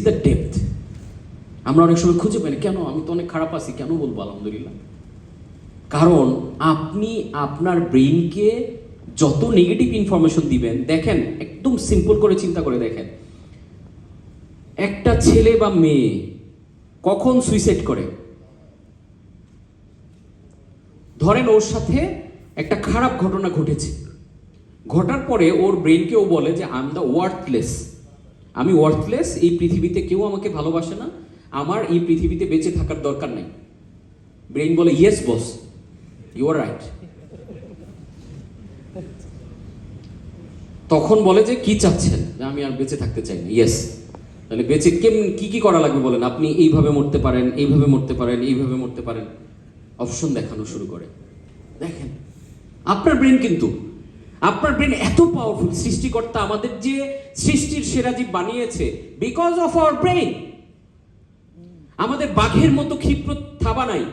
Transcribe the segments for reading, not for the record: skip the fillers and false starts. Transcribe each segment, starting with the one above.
The depth. আমরা অনেক সময় খুঁজে পাই না, কেন আমি তো অনেক খারাপ আছি, কেন বলবো আলহামদুলিল্লাহ? কারণ আপনি আপনার ব্রেইনকে যত নেগেটিভ ইনফরমেশন দিবেন, দেখেন একদম সিম্পল করে চিন্তা করে দেখেন, একটা ছেলে বা মেয়ে কখন সুইসাইড করে? ধরেন ওর সাথে একটা খারাপ ঘটনা ঘটেছে, ঘটার পরে ওর ব্রেনকেও বলে যে আই এম দ্য ওয়ার্থলেস, আমি ওয়ার্থলেস, এই পৃথিবীতে কেউ আমাকে ভালোবাসে না, আমার এই পৃথিবীতে বেঁচে থাকার দরকার নাই। ব্রেন বলে yes boss, you are right. তখন বলে যে কি চাচ্ছেন? যে আমি আর বেঁচে থাকতে চাই না। ইয়েস, তাহলে বেঁচে কি কি করা লাগবে বলেন? আপনি এইভাবে মরতে পারেন, এইভাবে মরতে পারেন, এইভাবে মরতে পারেন, অপশন দেখানো শুরু করে। দেখেন আপনার ব্রেন, কিন্তু আপনার ব্রেন এত পাওয়ারফুল। সৃষ্টিকর্তা আমাদের যে সৃষ্টির সেরা জীব বানিয়েছে বিকজ অফ আওয়ার ব্রেন। আমাদের বাঘের মতো ক্ষিপ্র থাবা নাই,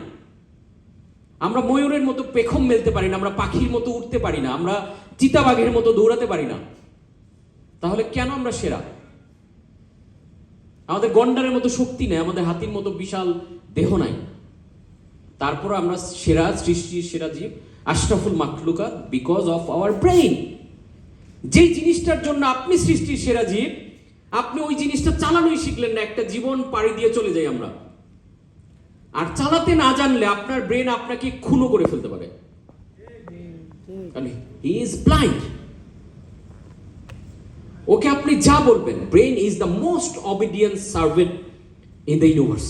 আমরা ময়ূরের মতো পেখম মেলতে পারি না, আমরা পাখির মতো উঠতে পারি না, আমরা চিতাবাঘের মতো দৌড়াতে পারি না। তাহলে কেন আমরা সেরা? আমাদের গন্ডারের মতো শক্তি নেই, আমাদের হাতির মতো বিশাল দেহ নাই, তারপর আমরা সেরা, সৃষ্টির সেরা জীব, আশরাফুল মাখলুকাত, বিকজ অফ আওয়ার ব্রেইন। যেই জিনিসটার জন্য আপনি সৃষ্টির সেরা জীব, আপনি ওই জিনিসটা চালানোই শিখলেন না, একটা জীবন পাড়ি দিয়ে চলে যাই আমরা। আর চালাতে না জানলে আপনার ব্রেন আপনাকে খুনও করে ফেলতে পারে। He is blind. ওকে আপনি যা বলবেন, brain is the most obedient servant in the universe.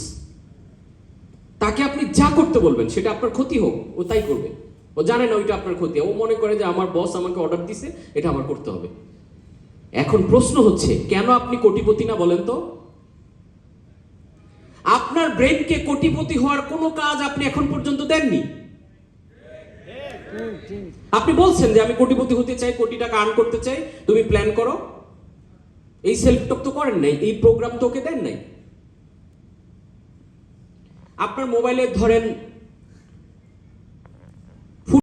তাকে আপনি যা করতে বলবেন সেটা আপনার ক্ষতি হোক, ও তাই করবে। ও জানে না ওইটা আপনার ক্ষতি, ও মনে করে যে আমার বস আমাকে অর্ডার দিছে, এটা আমার করতে হবে। এখন প্রশ্ন হচ্ছে, কেন আপনি কোটিপতি না বলেন তো? আপনার ব্রেনকে কোটিপতি হওয়ার কোনো কাজ আপনি এখন পর্যন্ত দেননি। আপনি বলছেন যে আমি কোটিপতি হতে চাই, কোটি টাকা আর্ন করতে চাই, তুমি প্ল্যান করো। এই সেলফ টক তো করেন নাই, এই প্রোগ্রাম তো ওকে দেন নাই। আপনার মোবাইলে ধরেন